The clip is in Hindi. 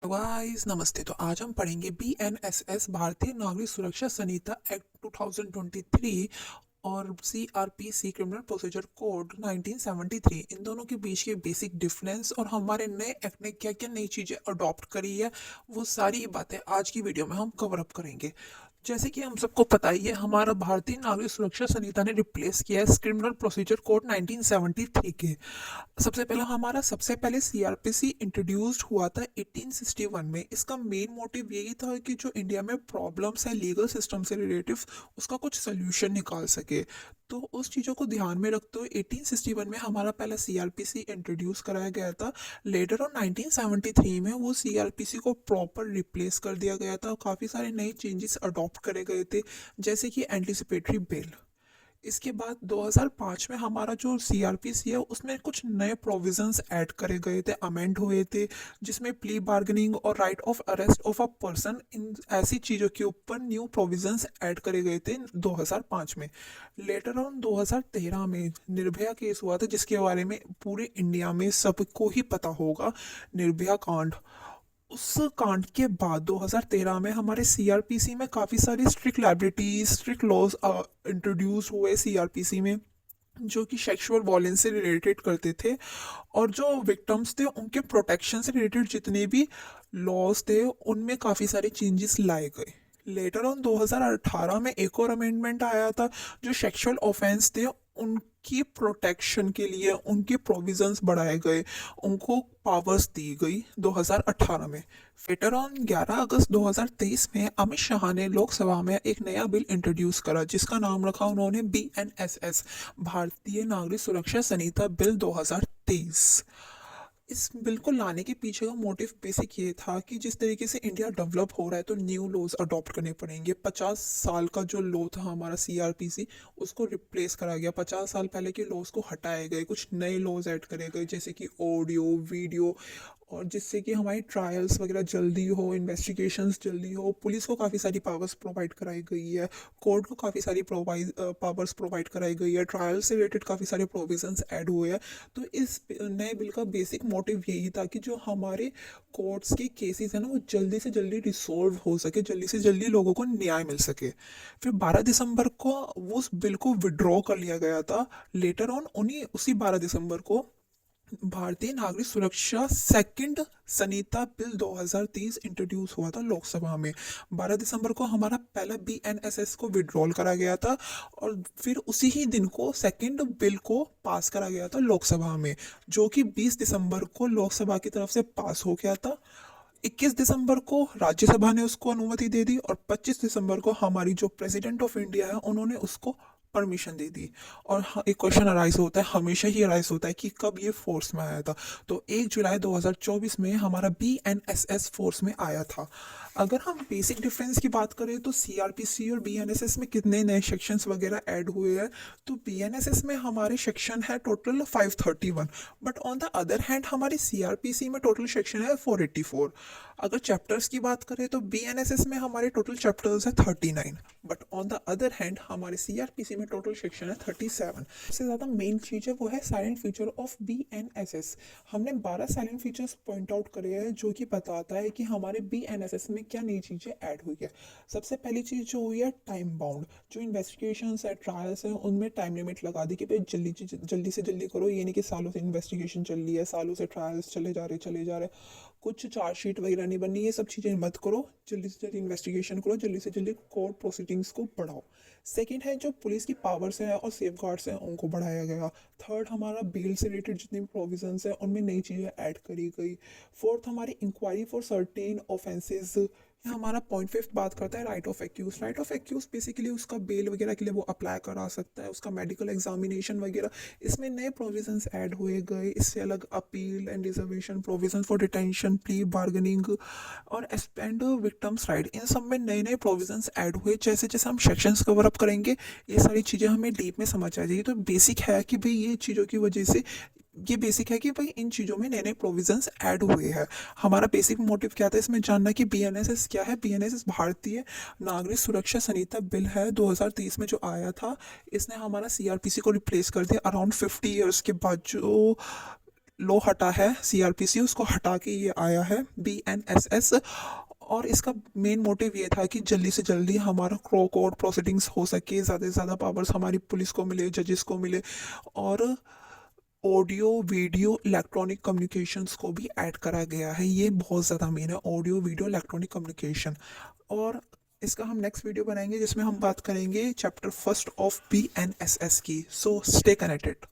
गाइस नमस्ते। तो आज हम पढ़ेंगे बीएनएसएस भारतीय नागरिक सुरक्षा संहिता एक्ट 2023 और सीआरपीसी क्रिमिनल प्रोसीजर कोड 1973। इन दोनों के बीच के बेसिक डिफरेंस और हमारे नए एक्ट ने क्या क्या नई चीजें अडॉप्ट करी है, वो सारी बातें आज की वीडियो में हम कवर अप करेंगे। जैसे कि हम सबको पता ही है, हमारा भारतीय नागरिक सुरक्षा संहिता ने रिप्लेस किया है क्रिमिनल प्रोसीजर कोड 1973 के। सबसे पहले सीआरपीसी इंट्रोड्यूस्ड हुआ था 1861 में। इसका मेन मोटिव यही था कि जो इंडिया में प्रॉब्लम्स है लीगल सिस्टम से रिलेटिव, उसका कुछ सोल्यूशन निकाल सके। तो उस चीज़ों को ध्यान में रखते हुए 1861 में हमारा पहला सीआरपीसी इंट्रोड्यूस कराया गया था। लेटर ऑन 1973 में वो सीआरपीसी को प्रॉपर रिप्लेस कर दिया गया था। काफ़ी सारे नए चेंजेस अडॉप्ट करे गए थे, जैसे कि एंटिसिपेटरी बेल। इसके बाद 2005 में हमारा जो सीआरपीसी है उसमें कुछ नए प्रोविजंस ऐड करे गए थे, अमेंड हुए थे, जिसमें प्ली बार्गेनिंग और right of arrest of a person, इन ऐसी चीज़ों के ऊपर न्यू प्रोविजंस ऐड करे गए थे 2005 में। लेटर ऑन 2013 में निर्भया केस हुआ था, जिसके बारे में पूरे इंडिया में सबको ही पता होगा, निर्भया कांड। उस कांड के बाद 2013 में हमारे सीआरपीसी में काफ़ी सारी strict liabilities, strict laws introduce हुए सीआरपीसी में, जो कि सेक्सुअल वॉयलेंस से रिलेटेड करते थे। और जो विक्टिम्स थे उनके प्रोटेक्शन से रिलेटेड जितने भी लॉज थे उनमें काफ़ी सारे चेंजेस लाए गए। लेटर ऑन 2018 में एक और अमेंडमेंट आया था, जो सेक्सुअल ऑफेंस थे उनकी प्रोटेक्शन के लिए उनके प्रोविजंस बढ़ाए गए, उनको पावर्स दी गई 2018 में। लेटर ऑन 11 अगस्त 2023 में अमित शाह ने लोकसभा में एक नया बिल इंट्रोड्यूस करा, जिसका नाम रखा उन्होंने बीएनएसएस, भारतीय नागरिक सुरक्षा संहिता बिल 2023। इस बिल को लाने के पीछे का मोटिव बेसिक ये था कि जिस तरीके से इंडिया डेवलप हो रहा है तो न्यू लॉज अडॉप्ट करने पड़ेंगे। 50 साल का जो लॉ था हमारा सीआरपीसी, उसको रिप्लेस करा गया। 50 साल पहले के लॉज को हटाए गए, कुछ नए लॉज ऐड करे गए, जैसे कि ऑडियो वीडियो, और जिससे कि हमारी ट्रायल्स वगैरह जल्दी हो, इन्वेस्टिगेशंस जल्दी हो। पुलिस को काफ़ी सारी पावर्स प्रोवाइड कराई गई है, कोर्ट को काफ़ी सारी पावर्स प्रोवाइड कराई गई है, ट्रायल से रिलेटेड काफ़ी सारे प्रोविजंस ऐड हुए हैं। तो इस नए बिल का बेसिक मोटिव यही था कि जो हमारे कोर्ट्स के केसेस हैं ना, वो जल्दी से जल्दी रिसोल्व हो सके, जल्दी से जल्दी लोगों को न्याय मिल सके। फिर 12 दिसंबर को उस बिल को विड्रॉ कर लिया गया था। लेटर ऑन उसी 12 दिसंबर को भारतीय नागरिक सुरक्षा सेकंड संहिता बिल 2030 इंट्रोड्यूस हुआ था लोकसभा में। 12 दिसंबर को हमारा पहला बीएनएसएस को विड्रॉल करा गया था, और फिर उसी ही दिन को सेकंड बिल को पास करा गया था लोकसभा में, जो कि 20 दिसंबर को लोकसभा की तरफ से पास हो गया था। 21 दिसंबर को राज्यसभा ने उसको अनुमति दे दी, और 25 दिसंबर को हमारी जो प्रेसिडेंट ऑफ इंडिया है उन्होंने उसको परमिशन दे दी। और एक क्वेश्चन अराइज होता है, हमेशा ही अराइज होता है, कि कब ये फोर्स में आया था। तो 1 जुलाई 2024 में हमारा बीएनएसएस फोर्स में आया था। अगर हम बेसिक डिफरेंस की बात करें तो सीआरपीसी और बीएनएसएस में कितने नए सेक्शंस वगैरह ऐड हुए हैं, तो बीएनएसएस में हमारे सेक्शन है total 531, but on the other hand हमारे सीआरपीसी में टोटल सेक्शन है 484। अगर चैप्टर्स की बात करें तो बीएनएसएस में हमारे टोटल चैप्टर्स है 39, but on the other hand हमारे सीआरपीसी में टोटल सेक्शन है 37। सबसे ज़्यादा मेन चीज़ है वो है साइलेंट फीचर ऑफ बीएनएसएस। हमने 12 साइलेंट फीचर्स पॉइंट आउट करे हैं, जो कि बताता है कि हमारे बीएनएसएस में क्या नई चीज़ें ऐड हुई है। सबसे पहली चीज़ जो हुई है, टाइम बाउंड। जो इन्वेस्टिगेशन है, ट्रायल्स है, उनमें टाइम लिमिट लगा दी कि भाई जल्दी से जल्दी करो। ये नहीं कि सालों से इन्वेस्टिगेशन चल रही है, सालों से ट्रायल्स चले जा रहे, कुछ चार्जशीट वगैरह नहीं बननी, ये सब चीज़ें मत करो। जल्दी से जल्दी इन्वेस्टिगेशन करो, जल्दी से जल्दी कोर्ट प्रोसीडिंग्स को बढ़ाओ। सेकंड है, जो पुलिस की पावर्स हैं और सेफ गार्ड्स हैं उनको बढ़ाया गया। थर्ड, हमारा बेल से रिलेटेड जितनी भी प्रोविजंस हैं उनमें नई चीज़ें ऐड करी गई। फोर्थ, हमारी इंक्वायरी फॉर सर्टेन ऑफेंसेस। हमारा पॉइंट फिफ्थ बात करता है right of accused. Right of accused basically उसका बेल वगैरह के लिए वो अप्लाई करा सकता है, उसका मेडिकल एग्जामिनेशन वगैरह, इसमें नए प्रोविजंस ऐड हुए गए। इससे अलग appeal and reservation, provisions for detention, plea bargaining और एक्सपेंड विक्टिम्स राइट, इन सब में नए नए प्रोविजंस ऐड हुए। जैसे जैसे हम सेक्शंस कवर अप करेंगे ये सारी चीज़ें हमें डीप में समझ आ जाएगी। तो बेसिक है कि भाई ये चीज़ों की वजह से, ये बेसिक है कि भाई इन चीज़ों में नए नए प्रोविजंस ऐड हुए हैं। हमारा बेसिक मोटिव क्या था इसमें जानना, कि बीएनएसएस क्या है। बीएनएसएस भारतीय नागरिक सुरक्षा संहिता बिल है 2030 में जो आया था। इसने हमारा सीआरपीसी को रिप्लेस कर दिया अराउंड 50 ईयर्स के बाद। जो लो हटा है सीआरपीसी, उसको हटा के ये आया है बीएनएसएस। और इसका मेन मोटिव ये था कि जल्दी से जल्दी हमारा कोर्ट प्रोसीडिंग्स हो सके, ज़्यादा से ज़्यादा पावर्स हमारी पुलिस को मिले, जजेस को मिले, और ऑडियो वीडियो इलेक्ट्रॉनिक कम्युनिकेशंस को भी ऐड करा गया है। ये बहुत ज़्यादा मेन है, ऑडियो वीडियो इलेक्ट्रॉनिक कम्युनिकेशन। और इसका हम नेक्स्ट वीडियो बनाएंगे जिसमें हम बात करेंगे चैप्टर फर्स्ट ऑफ बीएनएसएस की। So stay connected.